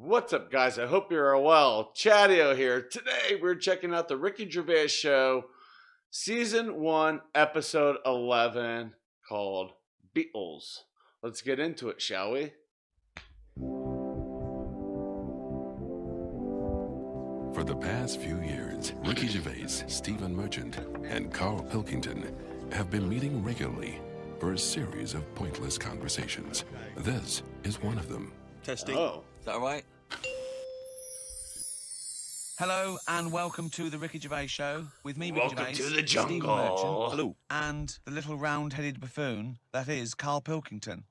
What's up, guys? I hope you're well. Chadeo here. Today, we're checking out the Ricky Gervais Show, Season 1, Episode 11, called Beetles. Let's get into it, shall we? For the past few years, Ricky Gervais, Stephen Merchant, and Karl Pilkington have been meeting regularly for a series of pointless conversations. This is one of them. Testing. Oh. Is that all right? Hello and welcome to the Ricky Gervais Show with me, Ricky Welcome Gervais, to the jungle. Stephen Merchant, Hello. and the little round-headed buffoon that is Karl Pilkington.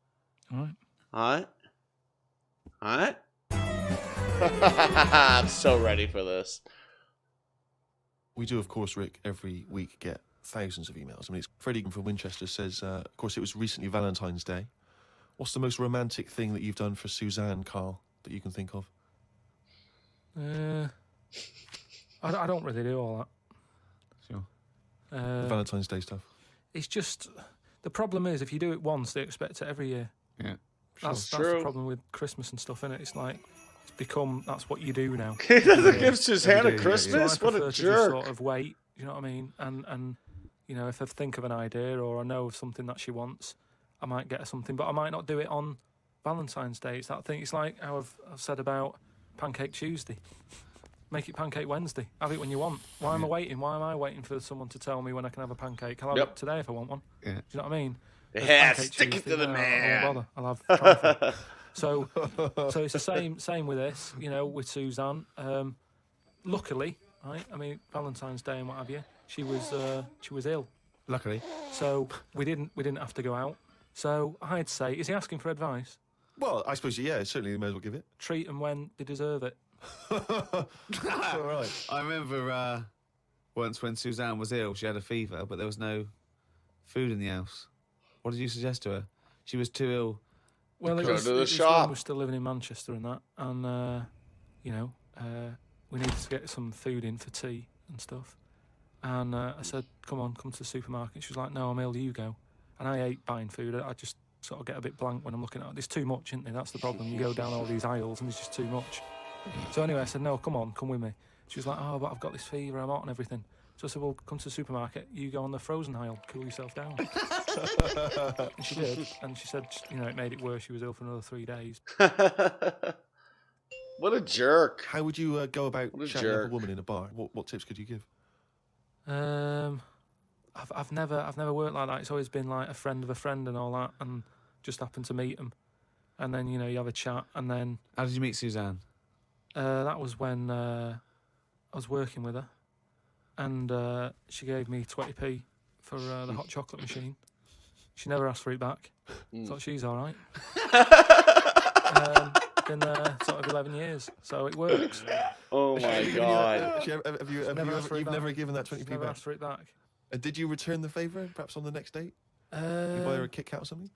All right. I'm so ready for this. We do, of course, Rick, every week get thousands of emails. I mean, it's Freddie from Winchester says, of course, it was recently Valentine's Day. What's the most romantic thing that you've done for Suzanne, Karl, that you can think of? I don't really do all that. Sure. Valentine's Day stuff. It's just, the problem is, if you do it once, they expect it every year. Yeah. That's True. the problem with Christmas and stuff, innit? It's like, that's what you do now. He doesn't give Suzanne a day, Christmas? So I What prefer a to jerk. just sort of wait, you know what I mean? And you know, if I think of an idea or I know of something that she wants, I might get her something, but I might not do it on Valentine's Day. It's that thing. It's like how I've said about Pancake Tuesday. Make it Pancake Wednesday. Have it when you want. Why am I waiting? Why am I waiting for someone to tell me when I can have a pancake? I'll have it today if I want one. Yeah. Do you know what I mean? Yeah, Pancake stick it Tuesday, to the no, man. I won't bother. I'll have trifle. So it's the same with this, you know, with Suzanne. Luckily, right? I mean, Valentine's Day and what have you. She was ill, Luckily. so we didn't have to go out. So I'd say, is he asking for advice? Well, I suppose, yeah, certainly you may as well give it. Treat them when they deserve it. All right. I remember once when Suzanne was ill, she had a fever, but there was no food in the house. What did you suggest to her? She was too ill. Well, Go to the shop. when we were still living in Manchester and that, and you know, we needed to get some food in for tea and stuff. And I said, come to the supermarket. She was like, no, I'm ill, you go. And I hate buying food. I just sort of get a bit blank when I'm looking at it. There's too much, isn't there? That's the problem. You go down all these aisles and there's just too much. So anyway, I said, no, come with me. She was like, oh, but I've got this fever, I'm hot and everything. So I said, well, come to the supermarket, you go on the frozen aisle, cool yourself down. And she did, and she said, you know, it made it worse. She was ill for another 3 days. What a jerk. How would you go about What a chatting up jerk. a woman in a bar? What tips could you give? I've never worked like that. It's always been like a friend of a friend and all that, and just happened to meet them. And then, you know, you have a chat, and then... How did you meet Suzanne? That was when I was working with her, and she gave me 20p for the hot chocolate machine. She never asked for it back. Thought she's all right. Been there sort of 11 years, so it works. Oh my God. You've never given that 20p Never back? asked for it back. And did you return the favour, perhaps on the next date? You buy her a Kit Kat or something?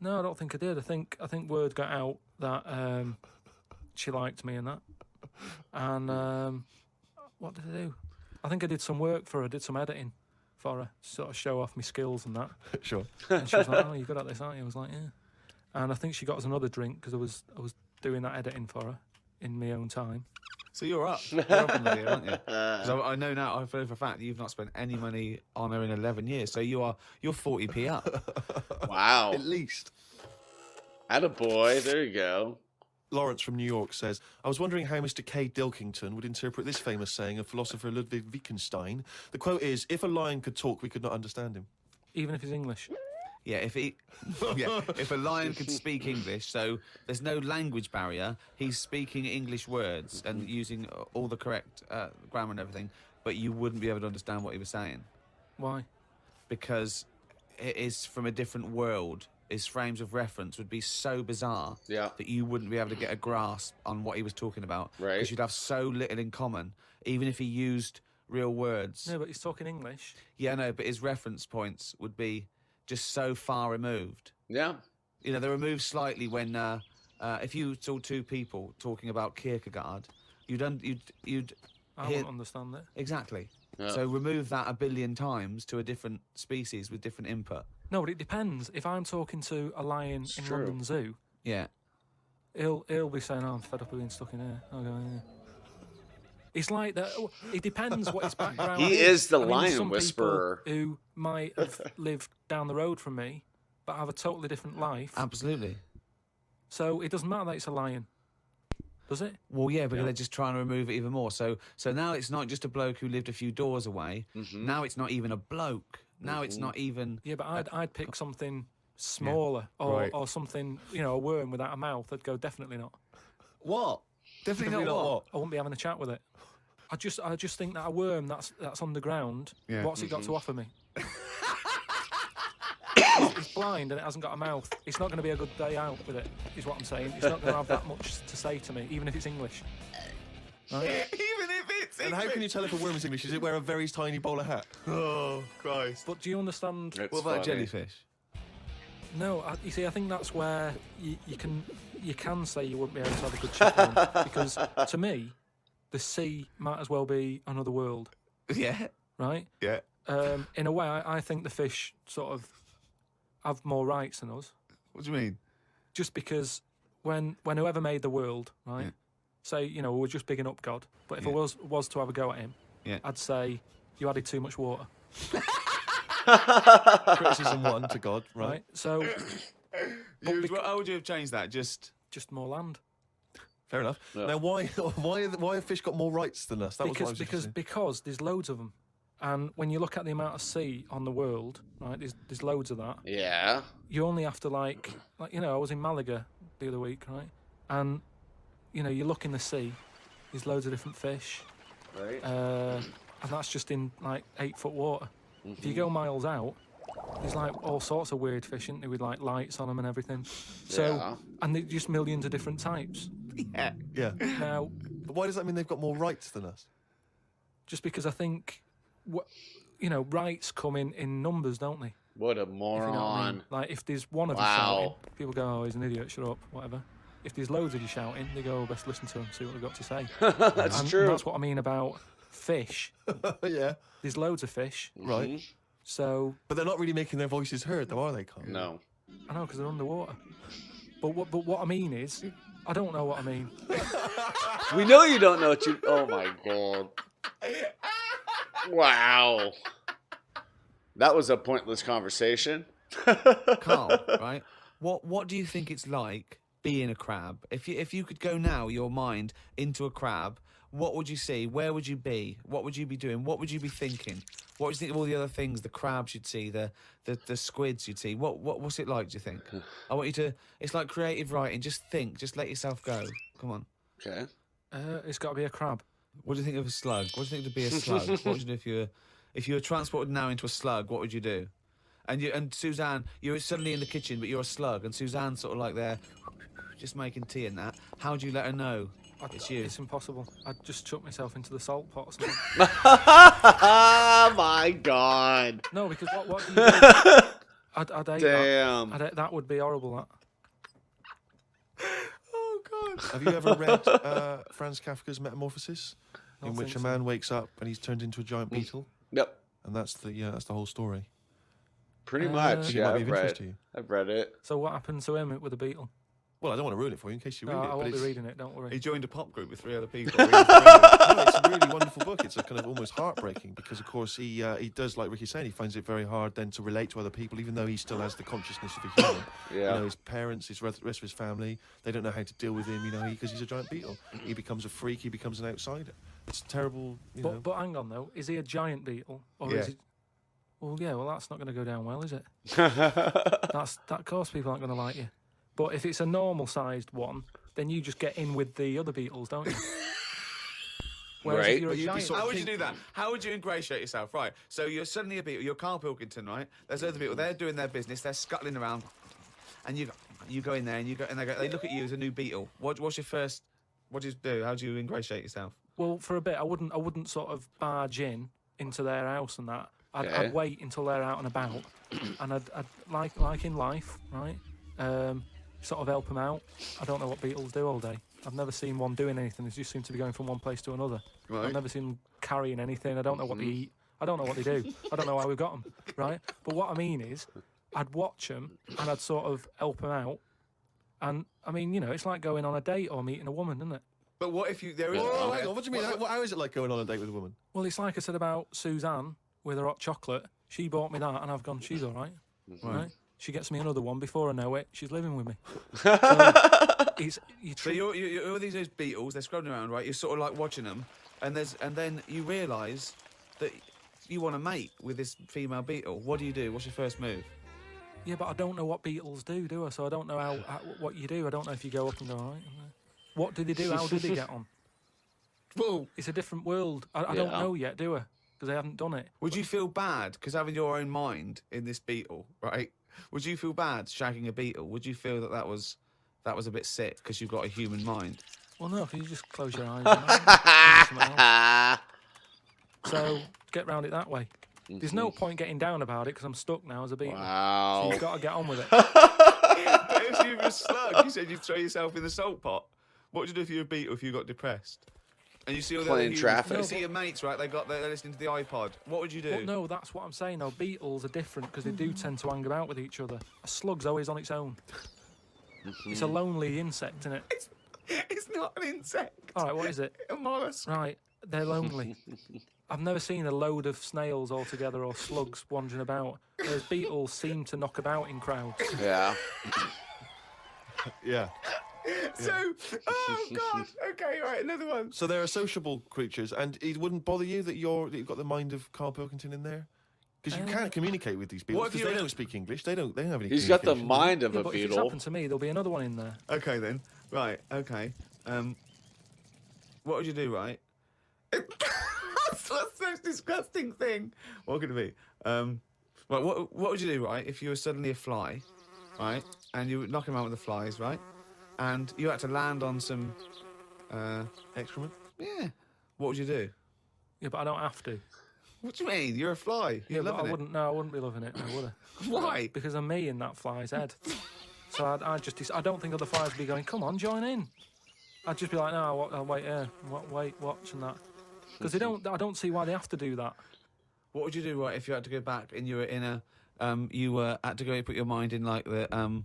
No, I don't think I did. I think word got out that she liked me and that. And what did I do? I think I did some work for her. I did some editing for her, sort of show off my skills and that. Sure. And she was like, "Oh, you're good at this, aren't you?" I was like, "Yeah." And I think she got us another drink because I was doing that editing for her in my own time. So you're up. You're up in the deal, aren't you? 'Cause I know now, I know for a fact that you've not spent any money on her in 11 years, so you're 40p up. Wow. At least. Attaboy. There you go. Lawrence from New York says, I was wondering how Mr. K. Pilkington would interpret this famous saying of philosopher Ludwig Wittgenstein. The quote is, if a lion could talk, we could not understand him. Even if he's English. Yeah, if a lion could speak English, so there's no language barrier, he's speaking English words and using all the correct grammar and everything, but you wouldn't be able to understand what he was saying. Why? Because it is from a different world. His frames of reference would be so bizarre that you wouldn't be able to get a grasp on what he was talking about. Right. Because you'd have so little in common, even if he used real words. No, but he's talking English. Yeah, no, but his reference points would be just so far removed. Yeah. You know, they're removed slightly when if you saw two people talking about Kierkegaard, you'd I wouldn't understand it. exactly. Yeah. So remove that a billion times to a different species with different input. No, but it depends. If I'm talking to a lion in true. London Zoo, Yeah. He'll be saying, "Oh, I'm fed up of being stuck in here." I'll go, "Yeah." It's like that. It depends what his background He is the I mean, there's lion some whisperer. people who might have lived down the road from me, but have a totally different life. Absolutely. So it doesn't matter that it's a lion, does it? Well, yeah, because they're just trying to remove it even more. So now it's not just a bloke who lived a few doors away. Now it's not even a bloke. Now it's not even. Yeah, but I'd pick something smaller or something, a worm without a mouth. I'd go definitely not. What? Definitely not what? I wouldn't be having a chat with it. I just think that a worm that's on the ground. Yeah. What's it got to offer me? It's blind and it hasn't got a mouth. It's not going to be a good day out with it, is what I'm saying. It's not going to have that much to say to me, even if it's English. Right? Even if it's And how can you tell if a worm is English? Does it wear a very tiny bowler hat? Oh, Christ. But do you understand? It's What about funny. jellyfish? No, you see, I think that's where you can say you wouldn't be able to have a good chat with them, because to me, the sea might as well be another world, Yeah. right? Yeah. In a way, I think the fish sort of have more rights than us, What do you mean? just because when whoever made the world, right? Yeah. Say, we're just bigging up God, but if I was to have a go at him, Yeah. I'd say you added too much water, Criticism 1 to God, right? right? So How would you have changed that? Just more land. Fair enough. Yeah. Now, why have fish got more rights than us? That was what I was interested in. Because there's loads of them, and when you look at the amount of sea on the world, right? There's loads of that. Yeah. You only have to like I was in Malaga the other week, right? And you look in the sea, there's loads of different fish, Right. and that's just in like 8-foot water. If you go miles out, there's like all sorts of weird fish, isn't there, with like lights on them and everything. So Yeah. and there's just millions of different types. yeah. Yeah. Now, But why does that mean they've got more rights than us? just because I think, rights come in numbers, don't they? What a If you moron. know what I mean. Like, if there's one of you Wow. shouting, people go, "Oh, he's an idiot, shut up," whatever. If there's loads of you shouting, they go, "Oh, best listen to him, see what they've got to say." That's And true. that's what I mean about fish. Yeah. There's loads of fish, Right. so But they're not really making their voices heard, though, are they, Carl? No. I know because they're underwater. But what I mean is, I don't know what I mean. We know you don't know what you. Oh my god. Wow. That was a pointless conversation. Carl, right? What do you think it's like being a crab? If you could go now, your mind into a crab, what would you see? Where would you be? What would you be doing? What would you be thinking? What would you think of all the other things the crabs you'd see, the squids you'd see? What's it like, do you think? I want you to. It's like creative writing. Just think. Just let yourself go. Come on. Okay. It's got to be a crab. What do you think of a slug? What do you think to be a slug? What would you do if you were transported now into a slug? What would you do? And Suzanne, you're suddenly in the kitchen, but you're a slug, and Suzanne's sort of like there, just making tea and that. How do you let her know it's you? It's impossible. I'd just chuck myself into the salt pot or something. Oh my god. No, because what do you do? I'd hate Damn. that. That would be horrible, that. Oh God! Have you ever read Franz Kafka's Metamorphosis, in Don't which a think man wakes up and he's turned into a giant beetle, Yep. and that's the whole story. Pretty I much. think it Yeah, might be I've of interest read. to you. I've read it. So what happened to him with the beetle? Well, I don't want to ruin it for you in case you read No, it. I but won't be it's, reading it, don't worry. He joined a pop group with 3 other people. no, it's a really wonderful book. It's a kind of almost heartbreaking because, of course, he does, like Ricky's saying, he finds it very hard then to relate to other people, even though he still has the consciousness of a human. Yeah. His parents, his rest of his family, they don't know how to deal with him, because he's a giant beetle. He becomes a freak. He becomes an outsider. It's terrible, But hang on though, is he a giant beetle or is he? Well, yeah. Well, that's not going to go down well, is it? That of course people aren't going to like you. But if it's a normal-sized one, then you just get in with the other beetles, don't you? Whereas Right. if you're a But you'd be giant, sort of How would you do that? How would you ingratiate yourself? Right. So you're suddenly a beetle. You're Karl Pilkington, right? There's other people. They're doing their business. They're scuttling around, and you go in there and they look at you as a new beetle. What's your first? What do you do? How do you ingratiate yourself? well, for a bit, I wouldn't sort of barge into their house and that. I'd Okay. wait until they're out and about, and I'd like in life, right? Sort of help them out. I don't know what beetles do all day. I've never seen one doing anything. They just seem to be going from one place to another. Right. I've never seen them carrying anything. I don't know what they eat. I don't know what they do. I don't know how we've got them, right? But what I mean is, I'd watch them and I'd sort of help them out, And I mean, you know, it's like going on a date or meeting a woman, isn't it? But what if there is? Oh, hang on. What do you mean? How is it like going on a date with a woman? Well, it's like I said about Suzanne with her hot chocolate. She bought me that, and I've gone, she's all right. Right? She gets me another one. Before I know it, she's living with me. So, So you're these Beetles. They're scrolling around, right? You're sort of like watching them, and then you realise that you want to mate with this female beetle. What do you do? What's your first move? Yeah, but I don't know what beetles do I? So I don't know how what you do. I don't know if you go up and go, all right. What do they do? How do they get on? Well, It's a different world. I don't know yet, do I? Because I haven't done it. would you feel bad because having your own mind in this beetle, right? Would you feel bad shagging a beetle? Would you feel that was a bit sick because you've got a human mind? Well, no, because you just close your eyes. And something else. So get round it that way. There's no point getting down about it because I'm stuck now as a beetle. Wow. So you've got to get on with it. But if you were a slug, you said you'd throw yourself in the salt pot. What would you do if you were a beetle if you got depressed? And you see all the other Playing humans, traffic. you see your mates, right? They're listening to the iPod. What would you do? But no, that's what I'm saying. No, beetles are different because they do tend to hang about with each other. A slug's always on its own. It's a lonely insect, isn't it? It's not an insect. All right, what is it? A mollusk. Right, they're lonely. I've never seen a load of snails all together or slugs wandering about. Whereas beetles seem to knock about in crowds. Yeah. Yeah. So, oh God. Okay, right, another one. So they're sociable creatures, and it wouldn't bother you that you've got the mind of Karl Pilkington in there? Because you can't communicate with these people What if because they you're- don't speak English. They don't have any. He's got the communication. mind of Yeah, a but if it's beetle. happened to me, there'll be another one in there. Okay then. Right. Okay. What would you do? Right. That's the most disgusting thing. What could it be? Right. What would you do? Right. If you were suddenly a fly, right, and you were knocking around with the flies, right, and you had to land on some, Excrement. yeah. What would you do? Yeah, but I don't have to. What do you mean? You're a fly. Yeah, You're but I loving it. wouldn't. No, I wouldn't be loving it. No, would I? Why? Because I'm me in that fly's head. So I don't think other flies would be going, come on, join in. I'd just be like, no, I'll wait here, wait, watch and that. Because I don't see why they have to do that. What would you do, right, if you had to go back and you were in a, you had to go put your mind in like an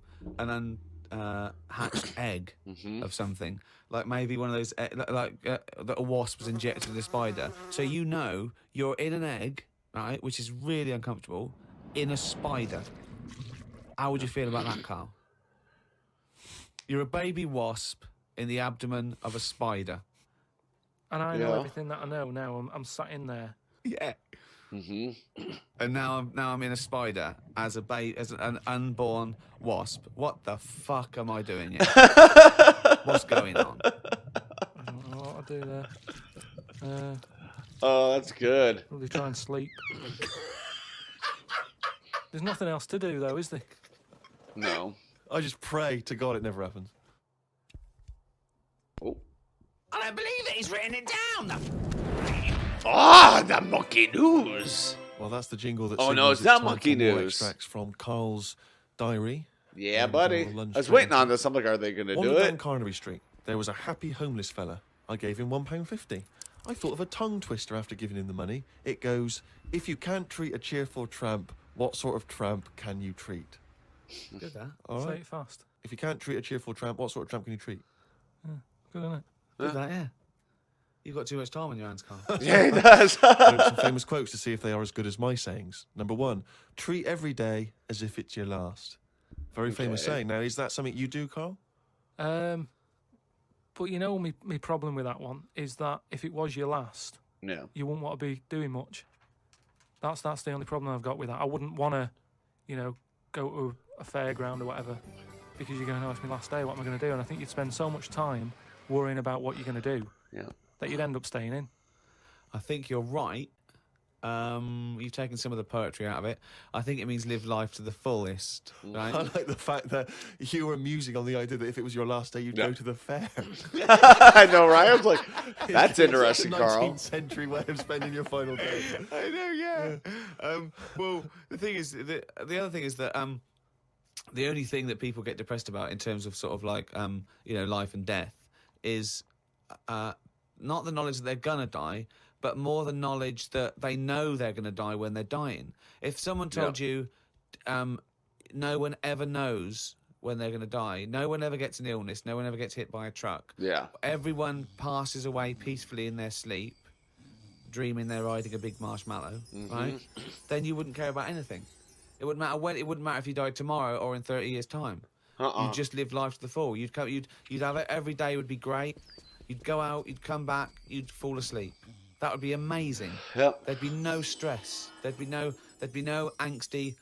unhatched egg of something, like maybe one of those that a wasp was injected in a spider. So you know you're in an egg, right, which is really uncomfortable, in a spider. How would you feel about that, Carl? You're a baby wasp in the abdomen of a spider. And I know Yeah. everything that I know now. I'm sat in there. Yeah. And now I'm in a spider as an unborn wasp. What the fuck am I doing here? What's going on? I don't know what I'll do there. Oh, that's good. Probably try and sleep. There's nothing else to do, though, is there? No. I just pray to God it never happens. Oh. I don't believe it. He's written it down. Ah, the monkey news. Well, that's the jingle that. Oh, no, signals it's not time monkey for more news. Extracts from Carl's diary. Yeah, And, buddy. lunch I was waiting break. on this. I'm like, are they going to On do the it? Dan Carnaby Street, there was a happy homeless fella. I gave him £1.50. I thought of a tongue twister after giving him the money. It goes, if you can't treat a cheerful tramp, what sort of tramp can you treat? Good that. All Say right. it fast. If you can't treat a cheerful tramp, what sort of tramp can you treat? Good, isn't it? Good that, yeah. You've got too much time on your hands, Carl. Yeah, he does. I wrote some famous quotes to see if they are as good as my sayings. Number 1, treat every day as if it's your last. Very famous Okay. saying. Now, is that something you do, Carl? But you know, my problem with that one is that if it was your last, Yeah. you wouldn't want to be doing much. That's the only problem I've got with that. I wouldn't want to, go to a fairground or whatever because you're going, oh, it's my last day, what am I going to do? And I think you'd spend so much time worrying about what you're going to do Yeah. that you'd end up staying in. I think you're right. You've taken some of the poetry out of it. I think it means live life to the fullest, right? I like the fact that you were musing on the idea that if it was your last day, you'd Yeah. go to the fair. I know, right? I was like, that's interesting, It's a Carl. 19th century way of spending your final day. I know, yeah. Well, the thing is, the other thing is that the only thing that people get depressed about in terms of sort of like life and death is not the knowledge that they're gonna die, but more the knowledge that they know they're gonna die when they're dying. If someone told you, no one ever knows when they're going to die. No one ever gets an illness. No one ever gets hit by a truck. Yeah. Everyone passes away peacefully in their sleep, dreaming they're riding a big marshmallow, right? Then you wouldn't care about anything. It wouldn't matter when. It wouldn't matter if you died tomorrow or in 30 years' time. You'd just live life to the full. You'd have it every day would be great. You'd go out. You'd come back. You'd fall asleep. That would be amazing. Yep. There'd be no stress. There'd be no angsty.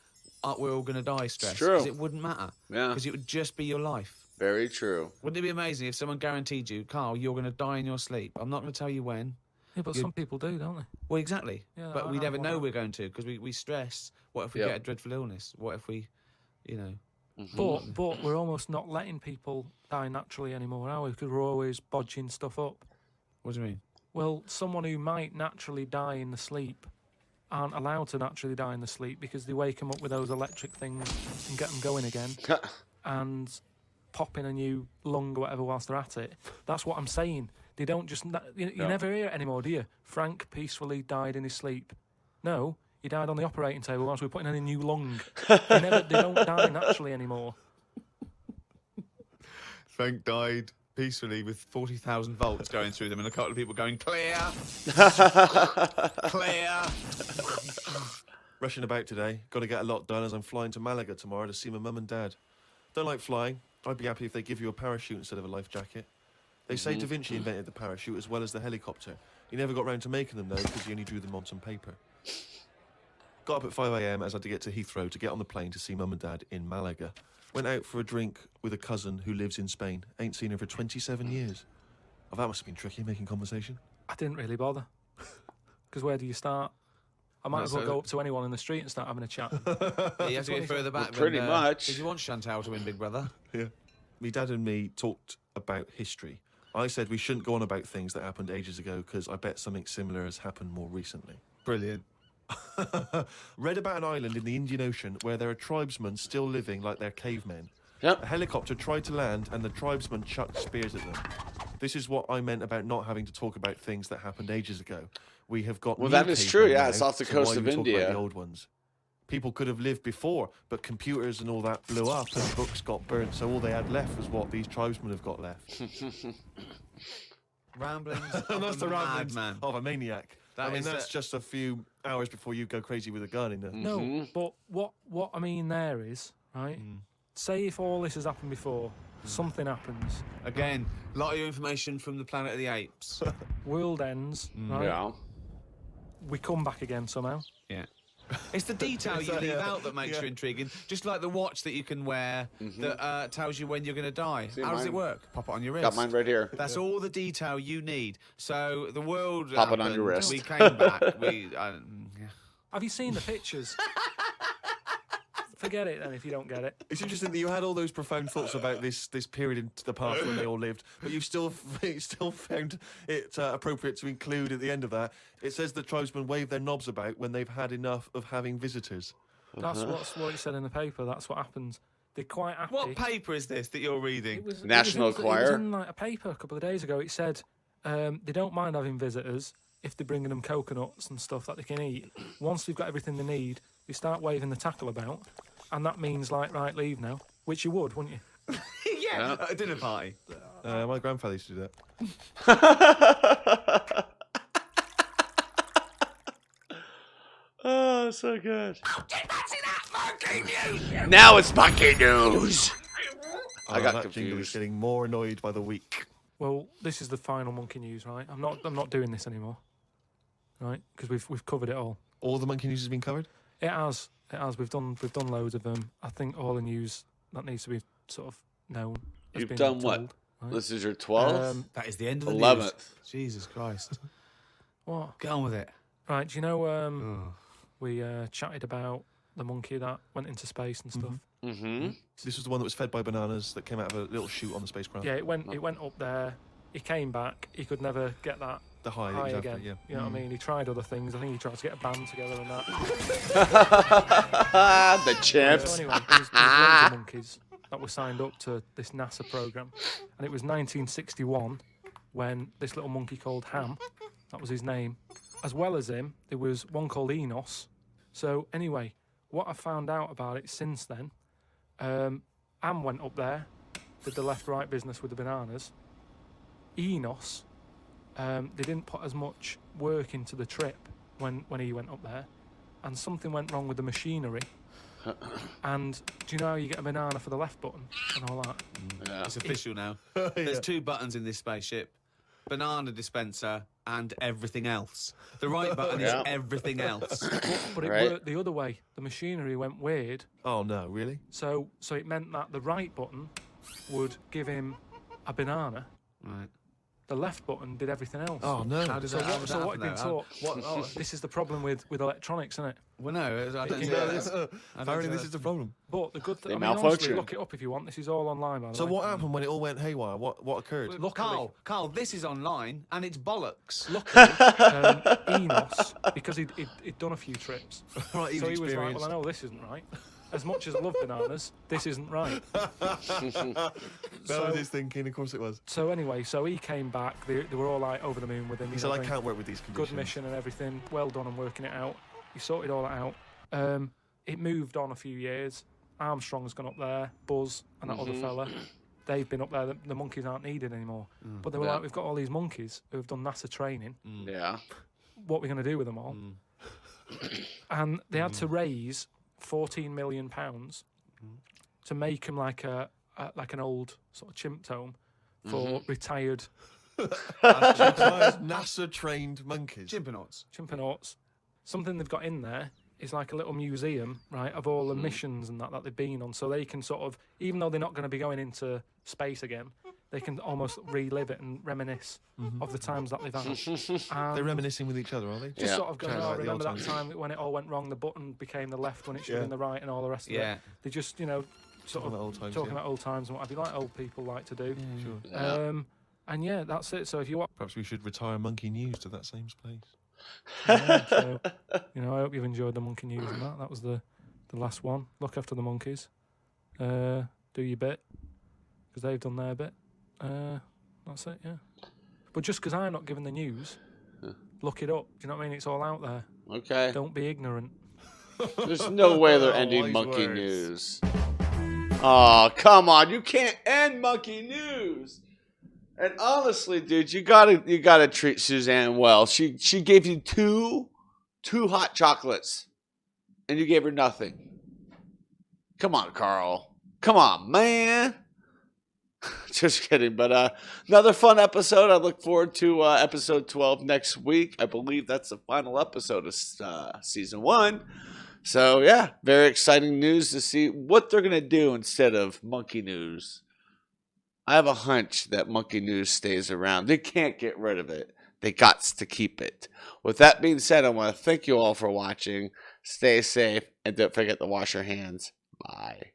We're all going to die stress. It's true. Because it wouldn't matter. Yeah. Because it would just be your life. Very true. Wouldn't it be amazing if someone guaranteed you, Carl, you're going to die in your sleep? I'm not going to tell you when. Yeah, but some people do, don't they? Well, exactly. Yeah, but I we never want know that. we're going to because we stress. What if we Yep. get a dreadful illness? What if we, you know... But we're almost not letting people die naturally anymore, are we? Because we're always bodging stuff up. What do you mean? Well, someone who might naturally die in the sleep aren't allowed to naturally die in the sleep because they wake them up with those electric things and get them going again and pop in a new lung or whatever whilst they're at it. That's what I'm saying. They don't just... You never hear it anymore, do you? Frank peacefully died in his sleep. No, he died on the operating table whilst we were putting in a new lung. They don't die naturally anymore. Frank died peacefully with 40,000 volts going through them and a couple of people going, clear! Clear! Rushing about today. Got to get a lot done as I'm flying to Malaga tomorrow to see my mum and dad. Don't like flying. I'd be happy if they give you a parachute instead of a life jacket. They say Da Vinci invented the parachute as well as the helicopter. He never got round to making them, though, because he only drew them on some paper. Got up at 5 a.m. as I had to get to Heathrow to get on the plane to see mum and dad in Malaga. Went out for a drink with a cousin who lives in Spain. Ain't seen her for 27 years. Oh, that must have been tricky, making conversation. I didn't really bother. Because where do you start? I might as well go up to anyone in the street and start having a chat. You have to go further back. Pretty much. Did you want Chantal to win Big Brother? Yeah. Me dad and me talked about history. I said we shouldn't go on about things that happened ages ago because I bet something similar has happened more recently. Brilliant. Read about an island in the Indian Ocean where there are tribesmen still living like they're cavemen. Yep. A helicopter tried to land and the tribesmen chucked spears at them. This is what I meant about not having to talk about things that happened ages ago. We have got Well, new that is cavemen true, yeah, now, it's off the so coast why of we talk about India. the old ones. People could have lived before, but computers and all that blew up and books got burnt, so all they had left was what these tribesmen have got left. Ramblings And that's the ramblings madman. of a maniac. That I mean, is that's just a few hours before you go crazy with a gun in there. No, but what I mean there is, right, say if all this has happened before, something happens, Again, a lot of your information from the Planet of the Apes. world ends, right, Yeah. we come back again somehow. Yeah. It's the detail you leave out that makes you intriguing. Just like the watch that you can wear that tells you when you're going to die. See, How does mine- it work? Pop it on your wrist. Got mine right here. That's all the detail you need. So the world Pop it on your happened, wrist. We came back. Yeah. Have you seen the pictures? Forget it then if you don't get it. It's interesting that you had all those profound thoughts about this period in the past when they all lived, but you still found it appropriate to include at the end of that. It says the tribesmen wave their knobs about when they've had enough of having visitors. That's what it said in the paper. That's what happens. They're quite happy. What paper is this that you're reading? National it was Choir? in like a paper a couple of days ago. It said they don't mind having visitors if they're bringing them coconuts and stuff that they can eat. Once they've got everything they need, they start waving the tackle about, and that means like, right, leave now, which you would, wouldn't you? Yeah, at a dinner party. My grandfather used to do that. Oh, so good. Now it's monkey news. I got that jingle is confused. getting more annoyed by the week. Well, this is the final monkey news, right? I'm not doing this anymore, right? Because we've covered it all. All the monkey news has been covered? It has. We've done loads of them. I think all the news that needs to be sort of known. has You've been done told, what? right? This is your 12th? That is the end of the 11th. news. Jesus Christ. What? Get on with it. Right? Do you know? We chatted about the monkey that went into space and stuff. Mm-hmm. This was the one that was fed by bananas that came out of a little chute on the spacecraft. Yeah, it went up there. He came back. He could never get that The high, high exactly, again. yeah. You know what I mean? He tried other things. I think he tried to get a band together and that. The So champs. anyway, there's loads of monkeys that were signed up to this NASA program, and it was 1961 when this little monkey called Ham, that was his name, as well as him, there was one called Enos. So anyway, what I found out about it since then, Anne went up there, did the left-right business with the bananas. Enos, they didn't put as much work into the trip when he went up there, and something went wrong with the machinery. And do you know how you get a banana for the left button and all that? Yeah. It's official now. There's 2 buttons in this spaceship. Banana dispenser and everything else. The right button is everything else. But it Right. worked the other way. The machinery went weird. Oh no, really? So it meant that the right button would give him a banana. Right. The left button did everything else. Oh no. How did So that, how what, did so that what had been happen, though? taught? This is the problem with electronics, isn't it? Well, no, I don't You see know, that. Apparently, this is the problem. But the good thing, They I mean, honestly, malfunction. look it up if you want. This is all online, by the So way. what happened when it all went haywire? What occurred? Luckily, Carl, this is online and it's bollocks. Enos, because he'd done a few trips, Right, he's so he was like, experienced. "Well, I know this isn't right. As much as I love bananas, this isn't right." That was his thinking. Of course, it was. So anyway, so he came back. They were all like over the moon with him. He you said, know, "I going, can't work with these conditions." good mission and everything. Well done on working it out. He sorted all that out. It moved on a few years. Armstrong's gone up there. Buzz and that other fella. They've been up there. The monkeys aren't needed anymore. But they were like, we've got all these monkeys who have done NASA training. Yeah. What are we going to do with them all? And they had to raise £14 million to make him like an old sort of chimp home for retired NASA-trained monkeys. chimpanauts. Something they've got in there is like a little museum, right, of all the missions and that they've been on, so they can sort of, even though they're not going to be going into space again, they can almost relive it and reminisce of the times that they've had. They're reminiscing with each other, are they? Just sort of going, Kinda oh, like the remember old that times. time when it all went wrong, the button became the left when it should have Yeah. been the right and all the rest of Yeah. it. They just, you know, sort Talking of about old times, talking yeah. about old times and what have you, like old people like to do. Sure. Yeah. And yeah, that's it. So if you want, Perhaps we should retire Monkey News to that same place. so, you know, I hope you've enjoyed the monkey news and that. That was the last one. Look after the monkeys. Do your bit, because they've done their bit. That's it, yeah. But just because I'm not giving the news, look it up. Do you know what I mean? It's all out there. Okay. Don't be ignorant. There's no way they're ending Wise Monkey words. News. Oh, come on. You can't end Monkey News. And honestly, dude, you gotta treat Suzanne well. She gave you two hot chocolates, and you gave her nothing. Come on, Carl. Come on, man. Just kidding. But another fun episode. I look forward to episode 12 next week. I believe that's the final episode of season 1. So, yeah, very exciting news to see what they're going to do instead of Monkey News. I have a hunch that Monkey News stays around. They can't get rid of it. They got to keep it. With that being said, I want to thank you all for watching. Stay safe, and don't forget to wash your hands. Bye.